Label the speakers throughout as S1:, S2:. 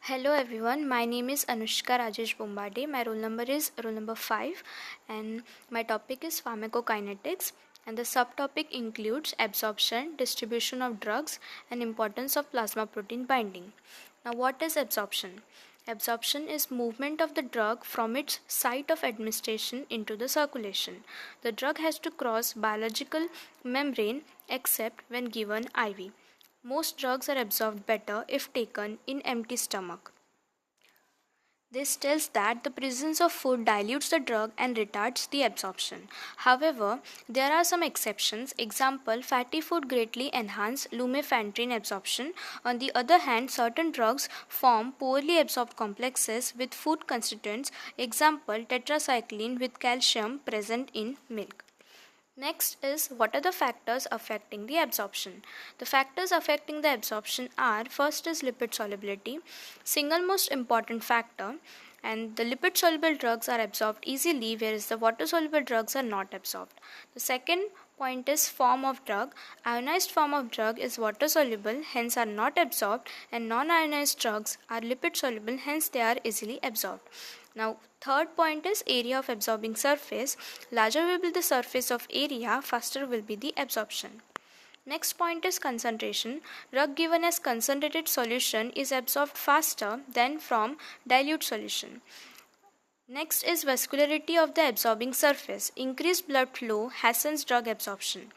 S1: Hello everyone, my name is Anushka Rajesh Bombade. My roll number is roll number 5 and my topic is Pharmacokinetics, and the subtopic includes absorption, distribution of drugs and importance of plasma protein binding. Now what is absorption? Absorption is movement of the drug from its site of administration into the circulation. The drug has to cross biological membrane except when given IV. Most drugs are absorbed better if taken in empty stomach. This tells that the presence of food dilutes the drug and retards the absorption. However, there are some exceptions. Example, fatty food greatly enhance lumefantrine absorption. On the other hand, certain drugs form poorly absorbed complexes with food constituents. Example, tetracycline with calcium present in milk. Next is, what are the factors affecting the absorption? The factors affecting the absorption are, first is lipid solubility, single most important factor, and the lipid soluble drugs are absorbed easily whereas the water soluble drugs are not absorbed. The second point is form of drug. Ionized form of drug is water soluble, hence are not absorbed, and non-ionized drugs are lipid soluble, hence they are easily absorbed. Now third point is area of absorbing surface. Larger will be the surface of area, faster will be the absorption. Next point is concentration. Drug given as concentrated solution is absorbed faster than from dilute solution. Next is vascularity of the absorbing surface. Increased blood flow hastens drug absorption.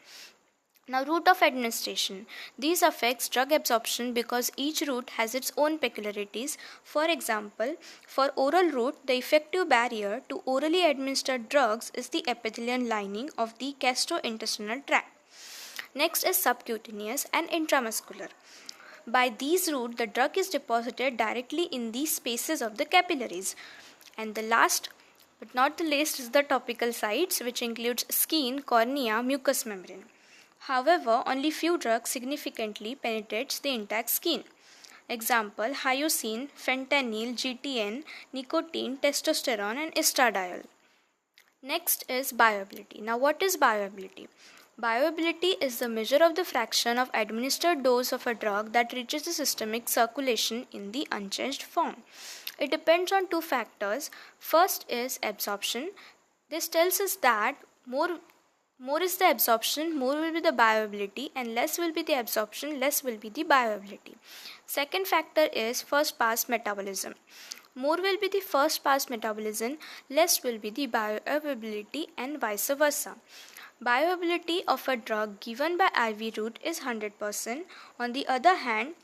S1: Now, route of administration. These affects drug absorption because each route has its own peculiarities. For example, for oral route, the effective barrier to orally administered drugs is the epithelial lining of the gastrointestinal tract. Next is subcutaneous and intramuscular. By these routes, the drug is deposited directly in the spaces of the capillaries. And the last but not the least is the topical sites, which includes skin, cornea, mucous membrane. However, only few drugs significantly penetrates the intact skin. Example, hyoscine, fentanyl, GTN, nicotine, testosterone and estradiol. Next is bioavailability. Now what is bioavailability? Bioavailability is the measure of the fraction of administered dose of a drug that reaches the systemic circulation in the unchanged form. It depends on two factors. First is absorption. This tells us that more is the absorption, more will be the bioavailability, and less will be the absorption, less will be the bioavailability. Second factor is first pass metabolism. More will be the first pass metabolism, less will be the bioavailability, and vice versa. Bioavailability of a drug given by IV route is 100%. On the other hand,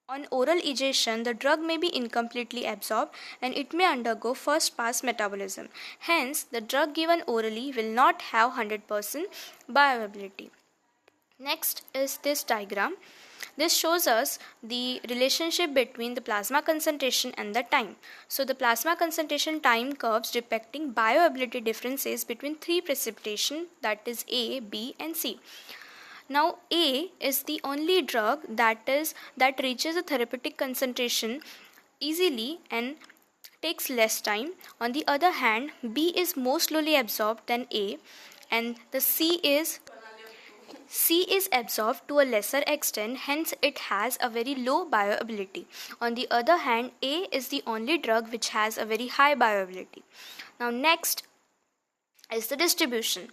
S1: on oral egestion, the drug may be incompletely absorbed and it may undergo first pass metabolism. Hence, the drug given orally will not have 100% bioavailability. Next is this diagram. This shows us the relationship between the plasma concentration and the time. So the plasma concentration time curves depicting bioavailability differences between three precipitation, that is A, B and C. Now A is the only drug that reaches a therapeutic concentration easily and takes less time. On the other hand, B is more slowly absorbed than A, and the C is absorbed to a lesser extent, hence it has a very low bioavailability. On the other hand, A is the only drug which has a very high bioavailability. Now next is the distribution.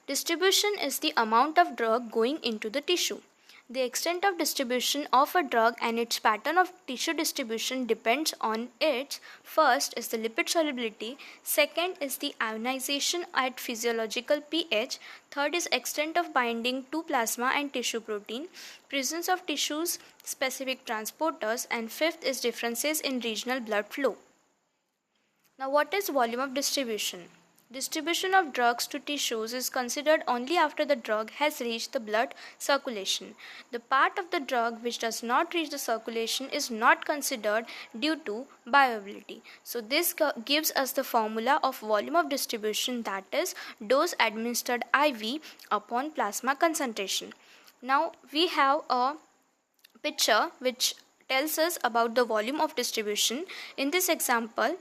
S1: Distribution is the amount of drug going into the tissue. The extent of distribution of a drug and its pattern of tissue distribution depends on its, first is the lipid solubility, second is the ionization at physiological pH, third is extent of binding to plasma and tissue protein, presence of tissues specific transporters, and fifth is differences in regional blood flow. Now what is volume of distribution? Distribution of drugs to tissues is considered only after the drug has reached the blood circulation. The part of the drug which does not reach the circulation is not considered due to bioavailability. So this gives us the formula of volume of distribution, that is dose administered IV upon plasma concentration. Now we have a picture which tells us about the volume of distribution. In this example,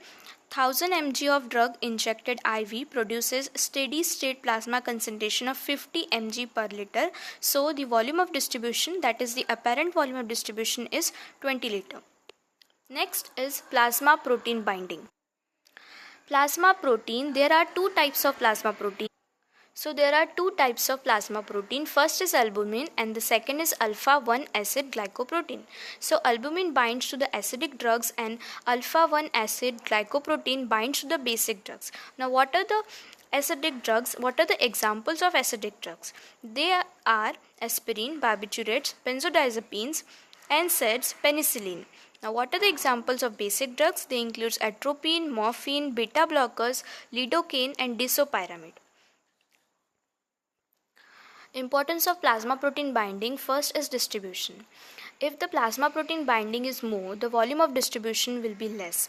S1: 1000 mg of drug injected IV produces steady state plasma concentration of 50 mg per liter. So the volume of distribution, that is the apparent volume of distribution, is 20 liter. Next is plasma protein binding. Plasma protein, there are two types of plasma protein. So there are two types of plasma protein. First is albumin and the second is alpha 1 acid glycoprotein. So albumin binds to the acidic drugs and alpha 1 acid glycoprotein binds to the basic drugs. Now what are the acidic drugs? What are the examples of acidic drugs? They are aspirin, barbiturates, benzodiazepines, NSAIDs, penicillin. Now what are the examples of basic drugs? They include atropine, morphine, beta blockers, lidocaine and disopyramide. Importance of plasma protein binding. First is distribution. If the plasma protein binding is more, the volume of distribution will be less.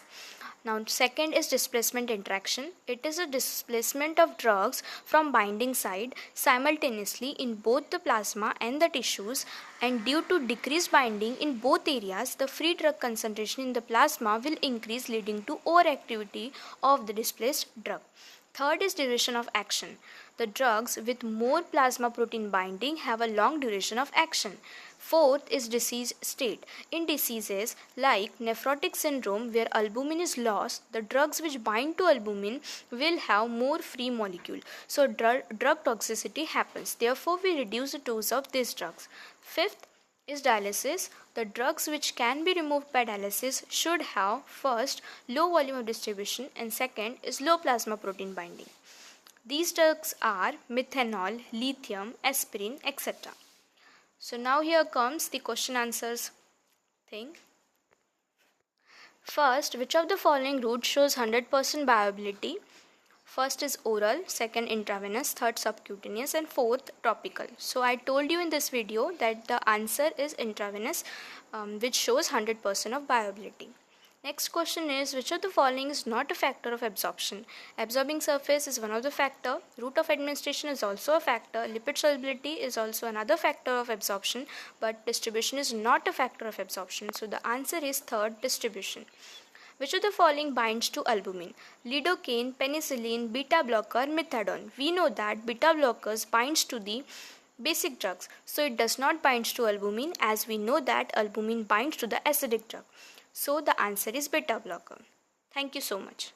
S1: Now second is displacement interaction. It is a displacement of drugs from binding site simultaneously in both the plasma and the tissues, and due to decreased binding in both areas, the free drug concentration in the plasma will increase, leading to overactivity of the displaced drug. Third is duration of action. The drugs with more plasma protein binding have a long duration of action. Fourth is disease state. In diseases like nephrotic syndrome where albumin is lost, the drugs which bind to albumin will have more free molecule. So drug toxicity happens. Therefore, we reduce the dose of these drugs. Fifth is dialysis. The drugs which can be removed by dialysis should have first low volume of distribution and second is low plasma protein binding. These drugs are methanol, lithium, aspirin, etc. So now here comes the question answers thing. First, which of the following route shows 100% bioavailability? First is oral, second intravenous, third subcutaneous and fourth topical. So I told you in this video that the answer is intravenous, which shows 100% of bioavailability. Next question is, which of the following is not a factor of absorption? Absorbing surface is one of the factor, route of administration is also a factor, lipid solubility is also another factor of absorption, but distribution is not a factor of absorption. So the answer is third, distribution. Which of the following binds to albumin? Lidocaine, penicillin, beta blocker, methadone. We know that beta blockers binds to the basic drugs, so it does not bind to albumin, as we know that albumin binds to the acidic drug. So the answer is beta blocker. Thank you so much.